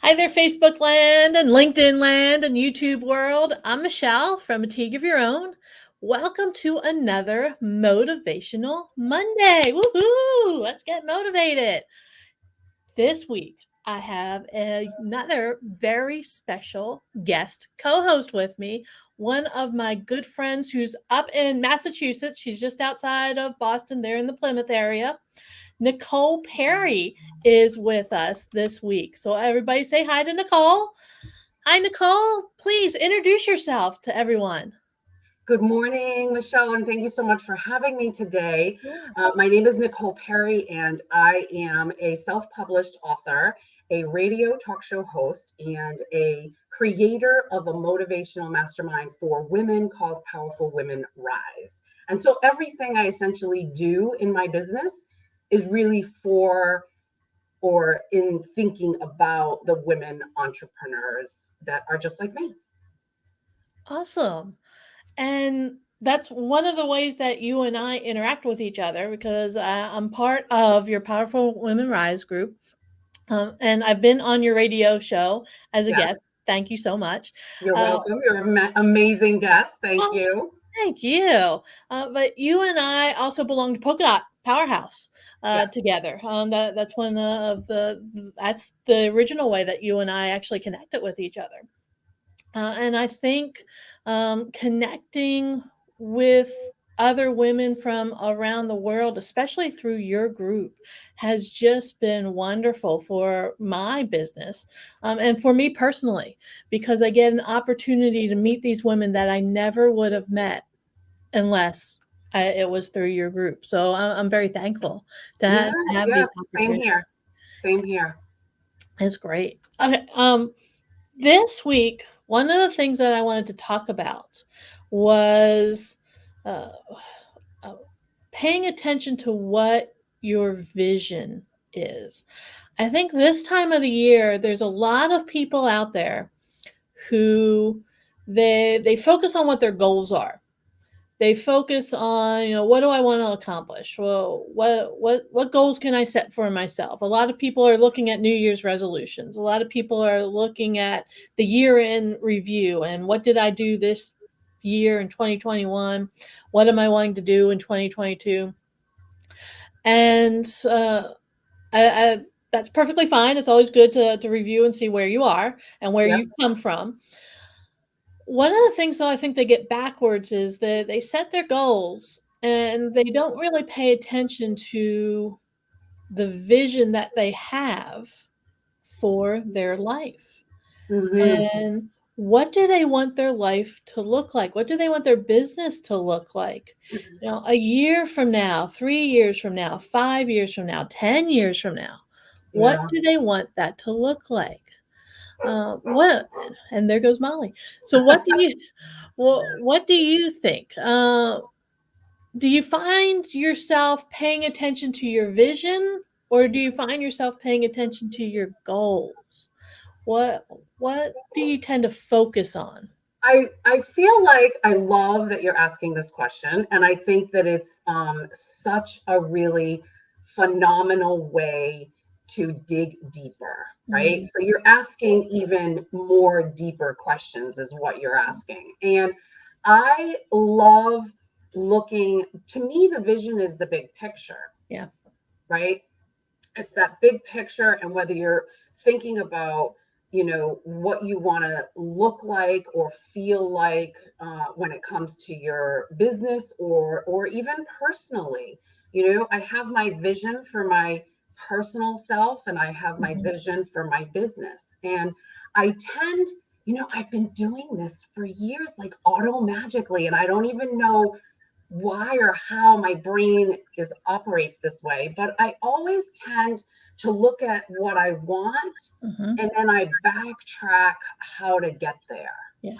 Hi there, Facebook land and LinkedIn land and YouTube world. I'm Michelle from A Teague of Your Own. Welcome to another Motivational Monday. Woohoo! Let's get motivated. This week, I have another very special guest co-host with me, one of my good friends who's up in Massachusetts. She's just outside of Boston, there in the Plymouth area. Nicole Perry is with us this week. So everybody say hi to Nicole. Hi, Nicole. Please introduce yourself to everyone. Good morning, Michelle, and thank you so much for having me today. Yeah. My name is Nicole Perry, and I am a self published author, a radio talk show host, and a creator of a motivational mastermind for women called Powerful Women Rise. And so everything I essentially do in my business is really for or in thinking about the women entrepreneurs that are just like me. Awesome. And that's one of the ways that you and I interact with each other because I'm part of your Powerful Women Rise group. And I've been on your radio show as a Yes, guest. Thank you so much. you're Uh, welcome. You're an amazing guest. Thank oh, you. thank you. But you and I also belong to Polka Dot Powerhouse Yes. together. That's one of that's the original way that you and I actually connected with each other. And I think connecting with other women from around the world, especially through your group, has just been wonderful for my business and for me personally, because I get an opportunity to meet these women that I never would have met unless it was through your group. So I'm very thankful to Yes, have yes. these Same opportunities. here. Same here. It's great. Okay. This week, one of the things that I wanted to talk about was uh, uh, paying attention to what your vision is. I think this time of the year, there's a lot of people out there who they focus on what their goals are. They focus on, what do I want to accomplish? Well, what goals can I set for myself? A lot of people are looking at New Year's resolutions. A lot of people are looking at the year-end review and what did I do this year in 2021? What am I wanting to do in 2022? And that's perfectly fine. It's always good to review and see where you are and where Yep. you've come from. One of the things, though, I think they get backwards is that they set their goals and they don't really pay attention to the vision that they have for their life. Hmm. And what do they want their life to look like? What do they want their business to look like? A year from now, 3 years from now, 5 years from now, 10 years from now, what Yeah. do they want that to look like? What? And there goes Molly. So, what do you think? Do you find yourself paying attention to your vision, or do you find yourself paying attention to your goals? What what do you tend to focus on? I feel like I love that you're asking this question, and I think that it's such a really phenomenal way to dig deeper, right? Mm, So you're asking even more deeper questions, is what you're asking, and I love looking. To me, the vision is the big picture, yeah. right? It's that big picture, and whether you're thinking about what you want to look like or feel like when it comes to your business or even personally. I have my vision for my personal self, and I have my Mhm. vision for my business, and I tend, I've been doing this for years, like auto magically, and I don't even know why or how my brain is operates this way, but I always tend to look at what I want, Mhm. and then I backtrack how to get there. Yeah.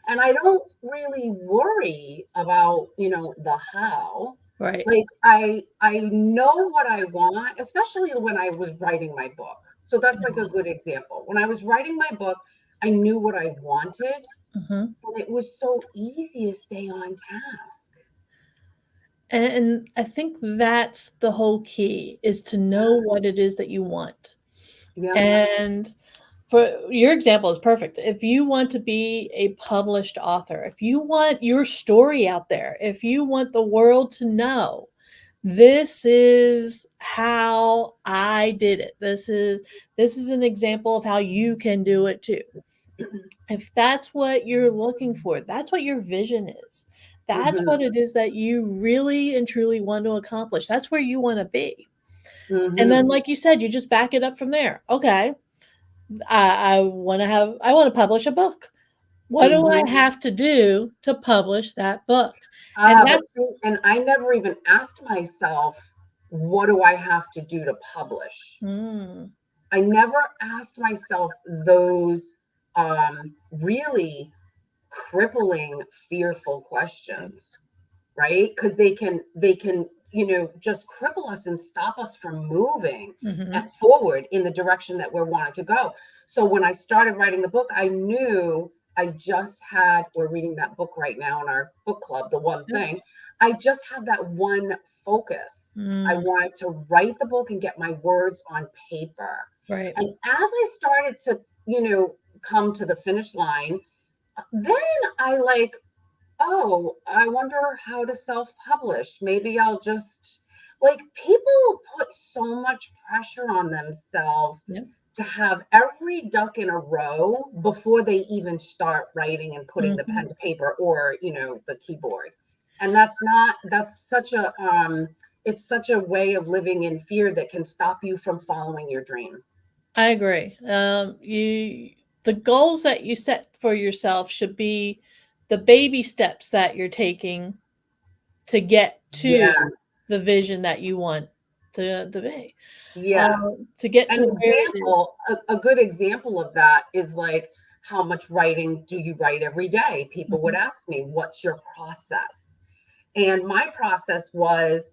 And I don't really worry about, the how. Right. Like I know what I want, especially when I was writing my book. So that's like a good example. When I was writing my book, I knew what I wanted, Mhm. and it was so easy to stay on task. And I think that's the whole key is to know Yeah. what it is that you want. Yep. And for your example is perfect. If you want to be a published author, if you want your story out there, if you want the world to know this is how I did it. This is an example of how you can do it too. If that's what you're looking for, that's what your vision is. That's Mm-hmm. what it is that you really and truly want to accomplish. That's where you want to be. And Mm-hmm. then like you said, you just back it up from there. Okay, I want to have I want to publish a book. What do I Mm-hmm. have to do to publish that book? And But that's see, and I never even asked myself, what do I have to do to publish? mm, I never asked myself those really crippling, fearful right. questions, right? Because they can just cripple us and stop us from moving Mhm. forward in the direction that we're wanting to go. So when I started writing the book, I knew I just had, we're reading that book right now in our book club, The One Yep. Thing. I just had that one focus. I Mm, wanted to write the book and get my words on paper. right. And as I started to, come to the finish line, then I like, oh, I wonder how to self-publish. Maybe I'll just, like, people put so much pressure on themselves Yep. to have every duck in a row before they even start writing and putting the pen Mhm. to paper, or, the keyboard. And that's such a it's such a way of living in fear that can stop you from following your dream. I agree. You the goals that you set for yourself should be the baby steps that you're taking to get to Yes. the vision that you want to be. Yes. To get An to where it is. example, a good example of that is like, how much writing do you write every day? People would Mhm. ask me, what's your process? And my process was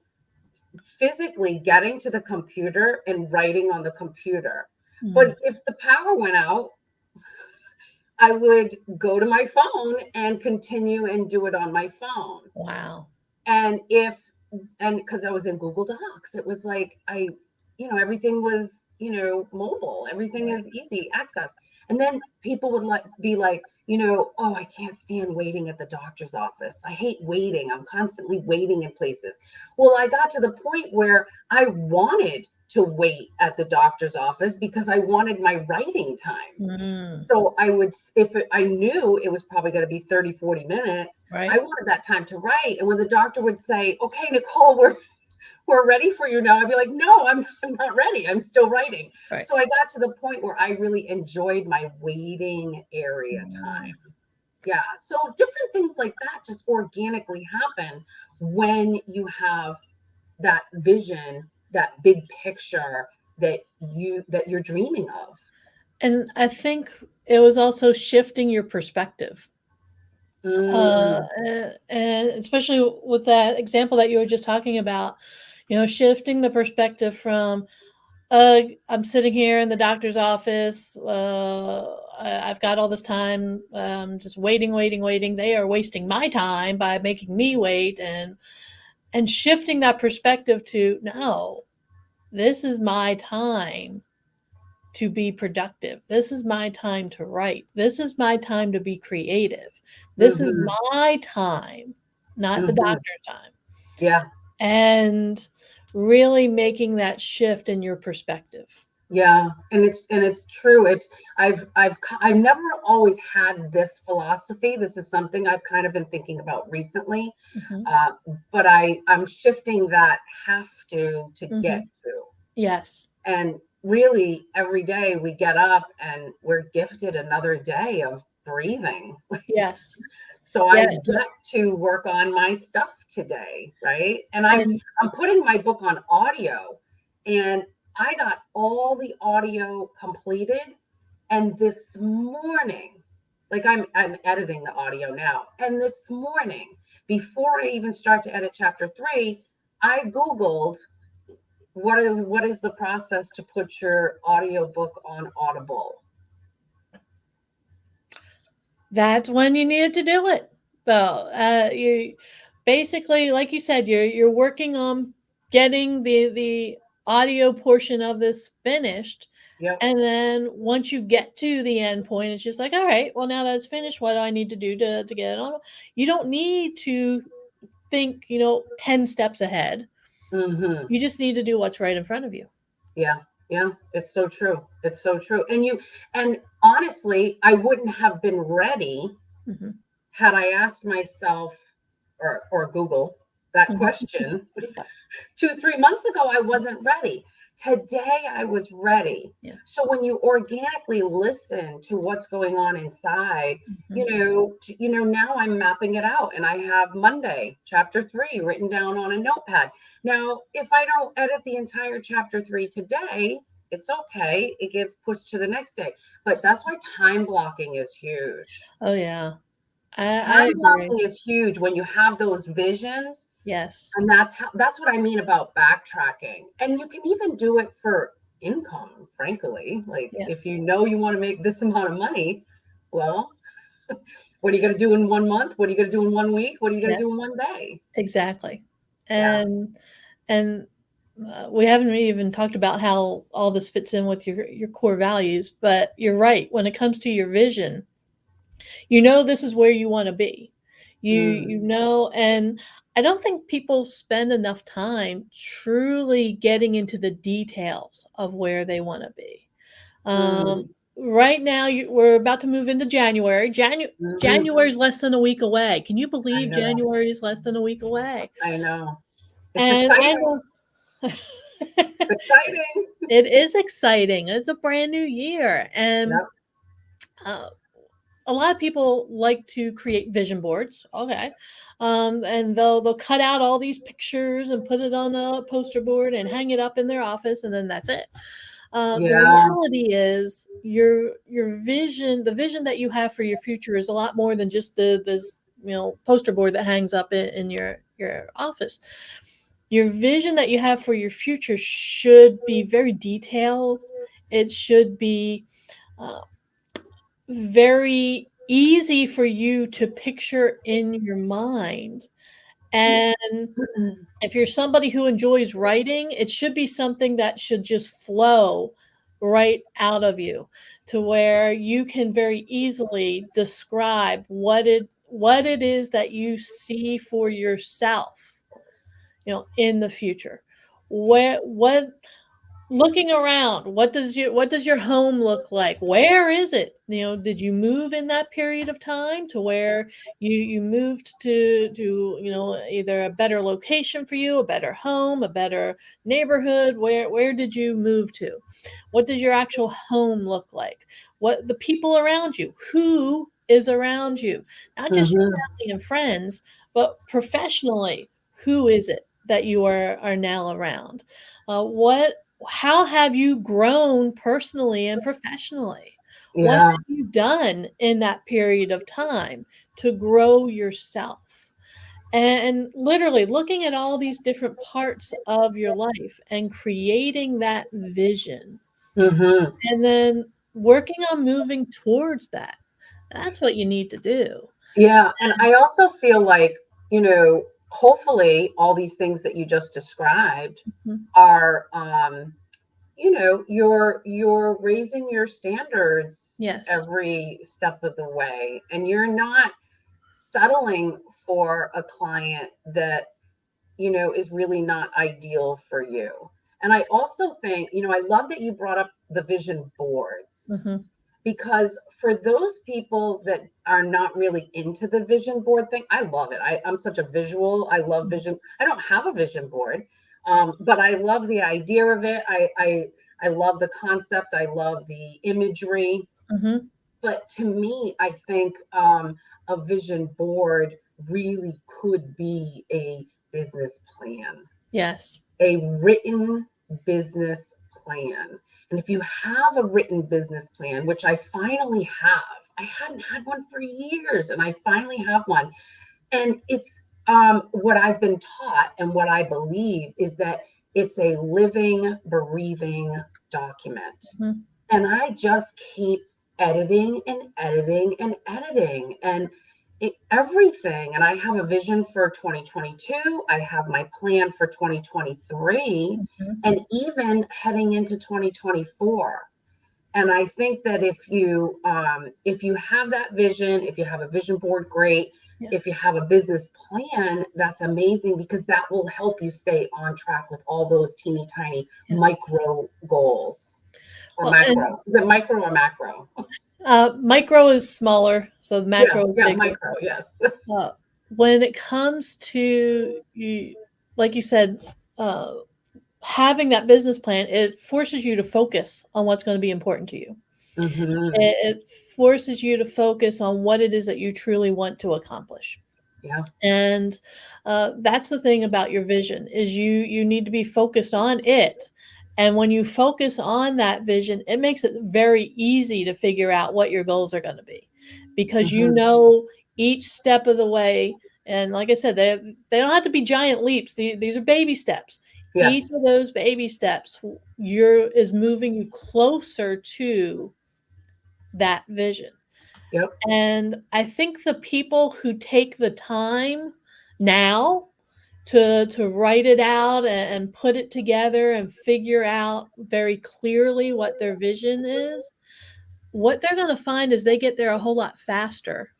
physically getting to the computer and writing on the computer. Mm. But if the power went out, I would go to my phone and continue and do it on my phone. Wow. And if and because I was in Google Docs, it was like everything was, mobile, everything Right. is easy access. And then people would be like, oh, I can't stand waiting at the doctor's office, I hate waiting, I'm constantly waiting in places. Well, I got to the point where I wanted to wait at the doctor's office because I wanted my writing time. Mm. So I knew it was probably going to be 30, 40 minutes, I Right. wanted that time to write. And when the doctor would say, okay, Nicole, we're ready for you now, I'd be like, no, I'm not ready, I'm still writing. Right. So I got to the point where I really enjoyed my waiting area Mm. time. Yeah. So different things like that just organically happen when you have that vision, that big picture that you're dreaming of. And I think it was also shifting your perspective. Mm, And especially with that example that you were just talking about, shifting the perspective from, I'm sitting here in the doctor's office. I've got all this time, just waiting, waiting, waiting. They are wasting my time by making me wait, and shifting that perspective to no, this is my time to be productive. This is my time to write. This is my time to be creative. This is mhm, my time, not the mhm. doctor's time. Yeah. And really making that shift in your perspective. Yeah, and it's true. I've never always had this philosophy. This is something I've kind of been thinking about recently, Mhm. uh, but I'm shifting that have to get Mhm. to. Yes. And really, every day we get up and we're gifted another day of breathing. Yes. So I get Yes. to work on my stuff today, right? And I'm And I'm putting my book on audio, and I got all the audio completed. And this morning, like, I'm editing the audio now, and this morning, before I even start to edit chapter 3, I googled what is the process to put your audio book on Audible. that's when you needed to do it. Though you basically, like you said, you're working on getting the audio portion of this finished. Yep. And then once you get to the end point, it's just like, all right, well, now that it's finished, what do I need to do to get it on? You don't need to think, 10 steps ahead. Hmm. You just need to do what's right in front of you. Yeah. Yeah. It's so true. It's so true. And honestly, I wouldn't have been ready Hmm. had I asked myself or Google that Hmm. question Yeah. 2, 3 months ago. I wasn't ready. Today I was ready. Yeah. So when you organically listen to what's going on inside, Hmm. now I'm mapping it out, and I have Monday chapter 3 written down on a notepad. Now, if I don't edit the entire chapter 3 today, it's okay. It gets pushed to the next day. But that's why time blocking is huge. Oh, yeah. I Time agree. blocking is huge when you have those visions, Yes. and that's what I mean about backtracking. And you can even do it for income, frankly. Like Yeah. if you know you want to make this amount of money, well, what are you going to do in 1 month? What are you going to do in 1 week? What are you going to Yes. do in one day? Exactly. Yeah. And we haven't even talked about how all this fits in with your core values, but you're right. When it comes to your vision, this is where you want to be. Mm, And I don't think people spend enough time truly getting into the details of where they want to be. Um, mm, right now, we're about to move into January. mhm. January is less than a week away. Can you I believe know. January is less than a week away? I know. It's And I exciting. know It's exciting. it is exciting. It's a brand new year, and Yep. uh, a lot of people like to create vision boards. Okay, and they'll cut out all these pictures and put it on a poster board and hang it up in their office, and then that's it. The Yeah. reality is your vision, the vision that you have for your future, is a lot more than just the this poster board that hangs up in your office. Your vision that you have for your future should be very detailed. It should be uh, very easy for you to picture in your mind. And if you're somebody who enjoys writing, it should be something that should just flow right out of you, to where you can very easily describe what it is that you see for yourself, in the future. What Looking around, what does your home look like? Where is it? Did you move in that period of time to where you moved to either a better location for you, a better home, a better neighborhood? Where did you move to? What does your actual home look like? What the people around you? Who is around you? Not just your Hmm. family and friends, but professionally, who is it that you are now around? What How have you grown personally and professionally? What Yeah. have you done in that period of time to grow yourself? And literally looking at all these different parts of your life and creating that vision, Hmm. and then working on moving towards that. That's what you need to do. Yeah, and I also feel like, hopefully all these things that you just described Mhm. are, you're raising your standards Yes. every step of the way, and you're not settling for a client that, is really not ideal for you. And I also think, I love that you brought up the vision boards, Mhm. because for those people that are not really into the vision board thing, I love it. I'm such a visual. I love vision. I don't have a vision board, but I love the idea of it. I love the concept. I love the imagery. Mhm. But to me, I think a vision board really could be a business plan, Yes. a written business plan. And if you have a written business plan, which I finally have, I hadn't had one for years, and I finally have one. And it's what I've been taught and what I believe is that it's a living, breathing document. Mhm. And I just keep editing and editing and editing. And everything. And I have a vision for 2022. I have my plan for 2023 Mhm. and even heading into 2024. And I think that if you have that vision, if you have a vision board, great. Yeah. If you have a business plan, that's amazing because that will help you stay on track with all those teeny tiny Yes. micro goals or Well, and macro. Is it micro or macro? micro is smaller, so the Yeah, macro is yeah, bigger. micro, yes. Uh, when it comes to you, like you said, uh, having that business plan, it forces you to focus on what's going to be important to you. Hmm. It forces you to focus on what it is that you truly want to accomplish. Yeah. And that's the thing about your vision is you need to be focused on it. And when you focus on that vision, it makes it very easy to figure out what your goals are going to be because you Hmm. know each step of the way. And like I said, they don't have to be giant leaps. These are baby steps. Yes. Each of those baby steps you're is moving you closer to that vision. Yep. And I think the people who take the time now to write it out and put it together and figure out very clearly what their vision is, what they're going to find is they get there a whole lot faster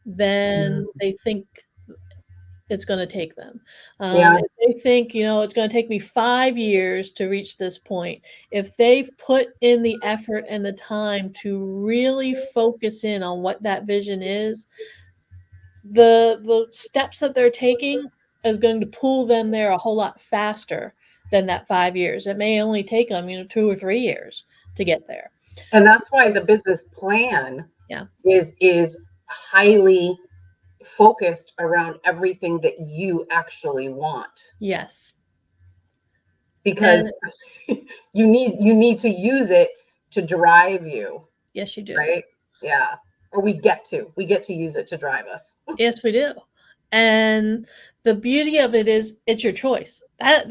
than Mm. they think it's going to take them. Yeah. If they think, it's going to take me 5 years to reach this point, if they've put in the effort and the time to really focus in on what that vision is, the steps that they're taking is going to pull them there a whole lot faster than that 5 years. It may only take them, 2 or 3 years to get there. And that's why the business plan Yeah. is highly focused around everything that you actually want Yes. And because you need to use it to drive you, yes, you do. right? Yeah. Or we get to use it to drive us. Yes, we do. And the beauty of it is it's your choice. Yeah.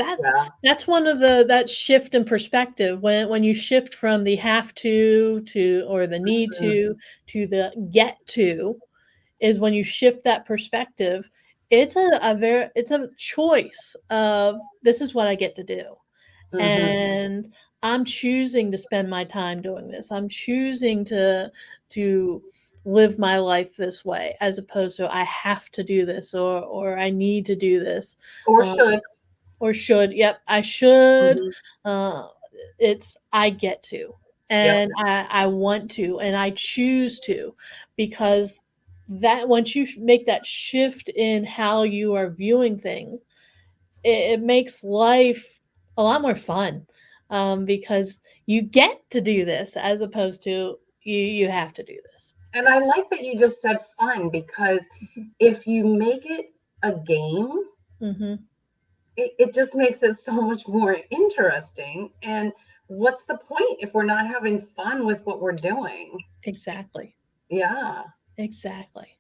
That's one of that shift in perspective when you shift from the have to or the need Mhm. to the get to is when you shift that perspective. It's a choice of this is what I get to do. Mhm. And I'm choosing to spend my time doing this. I'm choosing to live my life this way as opposed to I have to do this or I need to do this. Or Um, should. or should. Yep, I should. Mhm. Uh, it's I get to Yep. and I want to and I choose to because that once you make that shift in how you are viewing things, it makes life a lot more fun because you get to do this as opposed to you have to do this. And I like that you just said fun because if you make it a game, Hmm. it just makes it so much more interesting. And what's the point if we're not having fun with what we're doing? Exactly. Yeah. Exactly.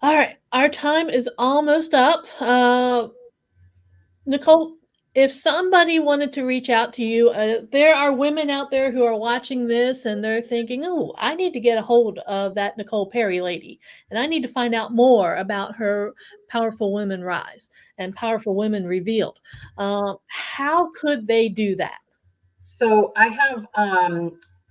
All right, our time is almost up. Nicole, if somebody wanted to reach out to you, there are women out there who are watching this and they're thinking, oh, I need to get a hold of that Nicole Perry lady and I need to find out more about her Powerful Women Rise and Powerful Women Revealed. How could they do that? So I have a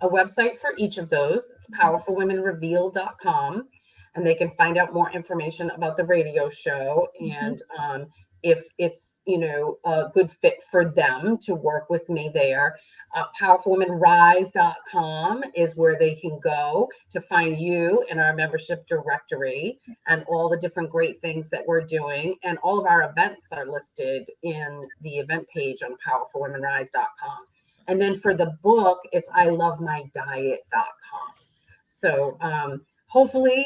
website for each of those. It's powerfulwomenreveal.com, and they can find out more information about the radio show Mhm. and if it's a good fit for them to work with me there. Powerfulwomenrise.com is where they can go to find you in our membership directory and all the different great things that we're doing. And all of our events are listed in the event page on powerfulwomenrise.com. And then for the book, it's ilovemydiet.com. Yes. So hopefully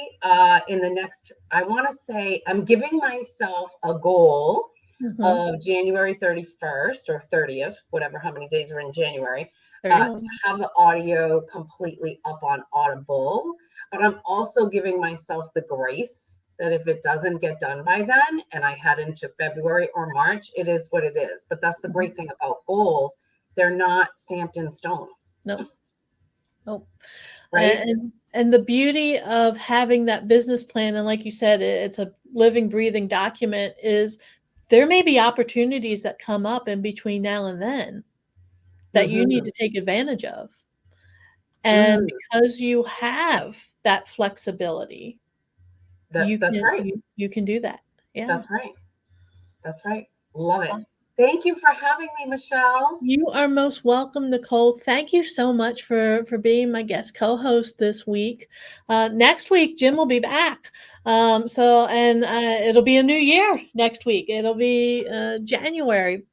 in the next, I want to say, I'm giving myself a goal Mhm. of January 31st or 30th, whatever, how many days are in January, to 31. have the audio completely up on Audible. But I'm also giving myself the grace that if it doesn't get done by then and I head into February or March, it is what it is. But that's the Mhm. great thing about goals, they're not stamped in stone, Nope. Nope. right? And the beauty of having that business plan, and like you said, it's a living, breathing document, is there may be opportunities that come up in between now and then that you need Mm-hmm. to take advantage of. And Mm, because you have that flexibility, that's right. you can do that. Yeah. That's right. That's right. Love it. Thank you for having me, Michelle. You are most welcome, Nicole. Thank you so much for being my guest co-host this week. Next week, Jim will be back. It'll be a new year next week. It'll be January.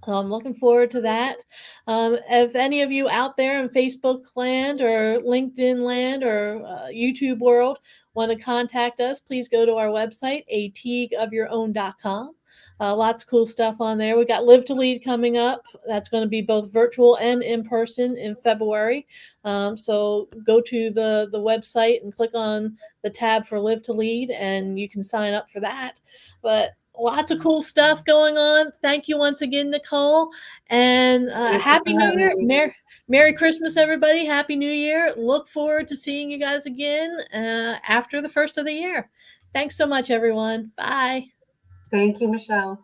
I'm looking forward to that. If any of you out there in Facebook land or LinkedIn land or YouTube world want to contact us, please go to our website, ateagueofyourown.com. Lots of cool stuff on there. We got Live to Lead coming up. That's going to be both virtual and in person in February. So go to the website and click on the tab for Live to Lead, and you can sign up for that. But lots of cool stuff going on. Thank you once again, Nicole. And Thank you for Happy New having Year. me. Merry Christmas, everybody. Happy New Year. Look forward to seeing you guys again after the first of the year. Thanks so much, everyone. Bye. Thank you, Michelle.